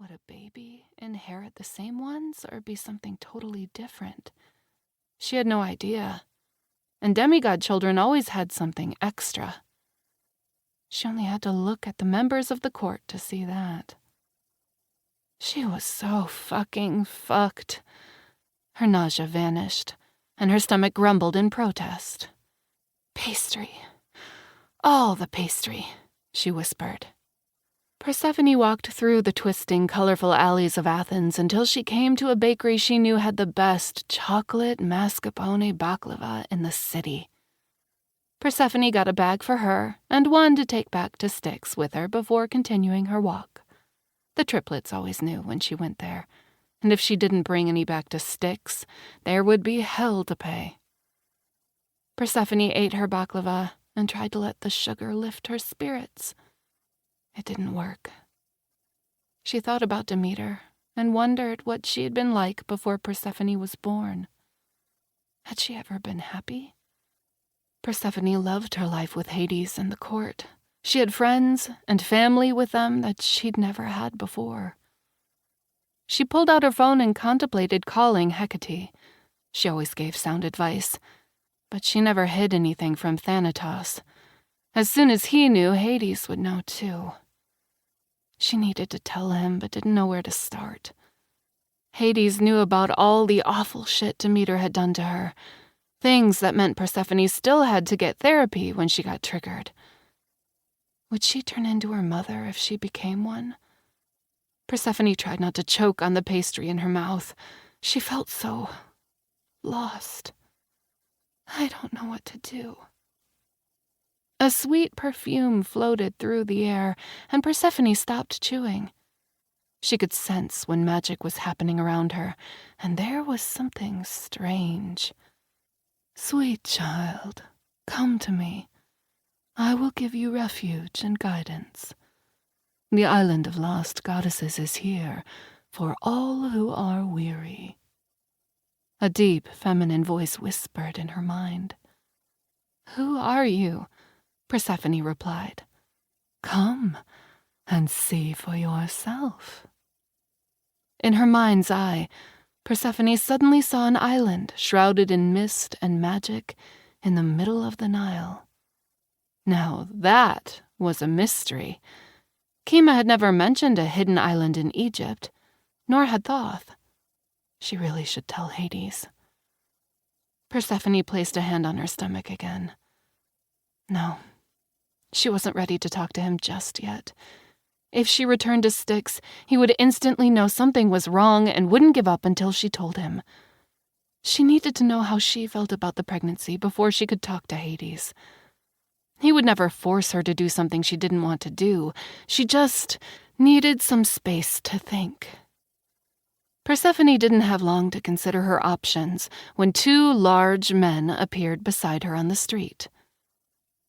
Would a baby inherit the same ones or be something totally different? She had no idea. And demigod children always had something extra. She only had to look at the members of the court to see that. She was so fucking fucked. Her nausea vanished, and her stomach grumbled in protest. Pastry. All the pastry, she whispered. Persephone walked through the twisting, colorful alleys of Athens until she came to a bakery she knew had the best chocolate mascarpone baklava in the city. Persephone got a bag for her and one to take back to Styx with her before continuing her walk. The triplets always knew when she went there, and if she didn't bring any back to Styx, there would be hell to pay. Persephone ate her baklava and tried to let the sugar lift her spirits. It didn't work. She thought about Demeter and wondered what she had been like before Persephone was born. Had she ever been happy? Persephone loved her life with Hades and the court. She had friends and family with them that she'd never had before. She pulled out her phone and contemplated calling Hecate. She always gave sound advice, but she never hid anything from Thanatos. As soon as he knew, Hades would know too. She needed to tell him, but didn't know where to start. Hades knew about all the awful shit Demeter had done to her, things that meant Persephone still had to get therapy when she got triggered. Would she turn into her mother if she became one? Persephone tried not to choke on the pastry in her mouth. She felt so lost. I don't know what to do. A sweet perfume floated through the air, and Persephone stopped chewing. She could sense when magic was happening around her, and there was something strange. Sweet child, come to me. I will give you refuge and guidance. The island of lost goddesses is here for all who are weary. A deep feminine voice whispered in her mind. Who are you? Persephone replied. Come and see for yourself. In her mind's eye, Persephone suddenly saw an island shrouded in mist and magic in the middle of the Nile. Now that was a mystery. Kima had never mentioned a hidden island in Egypt, nor had Thoth. She really should tell Hades. Persephone placed a hand on her stomach again. No, she wasn't ready to talk to him just yet. If she returned to Styx, he would instantly know something was wrong and wouldn't give up until she told him. She needed to know how she felt about the pregnancy before she could talk to Hades. He would never force her to do something she didn't want to do. She just needed some space to think. Persephone didn't have long to consider her options when two large men appeared beside her on the street.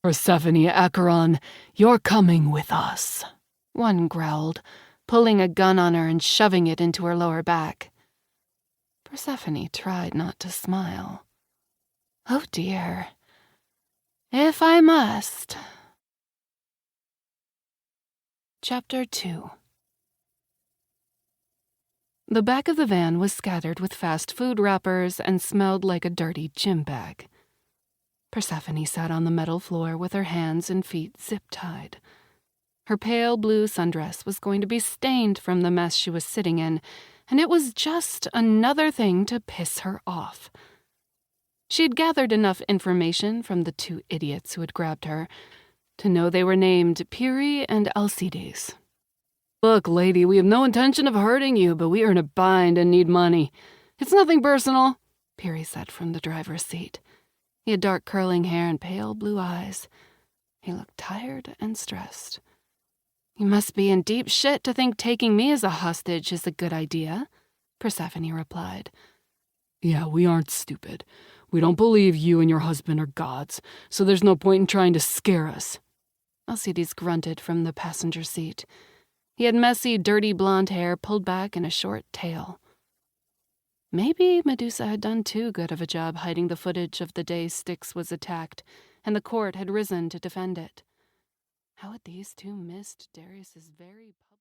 Persephone Acheron, you're coming with us, one growled, pulling a gun on her and shoving it into her lower back. Persephone tried not to smile. Oh dear. If I must. Chapter 2. The back of the van was scattered with fast food wrappers and smelled like a dirty gym bag. Persephone sat on the metal floor with her hands and feet zip-tied. Her pale blue sundress was going to be stained from the mess she was sitting in, and it was just another thing to piss her off. She'd gathered enough information from the two idiots who had grabbed her to know they were named Piri and Alcides. Look, lady, we have no intention of hurting you, but we are in a bind and need money. It's nothing personal, Piri said from the driver's seat. He had dark curling hair and pale blue eyes. He looked tired and stressed. You must be in deep shit to think taking me as a hostage is a good idea, Persephone replied. Yeah, we aren't stupid. We don't believe you and your husband are gods, so there's no point in trying to scare us. Alcides grunted from the passenger seat. He had messy, dirty blonde hair pulled back in a short tail. Maybe Medusa had done too good of a job hiding the footage of the day Styx was attacked, and the court had risen to defend it. How had these two missed Darius's very public...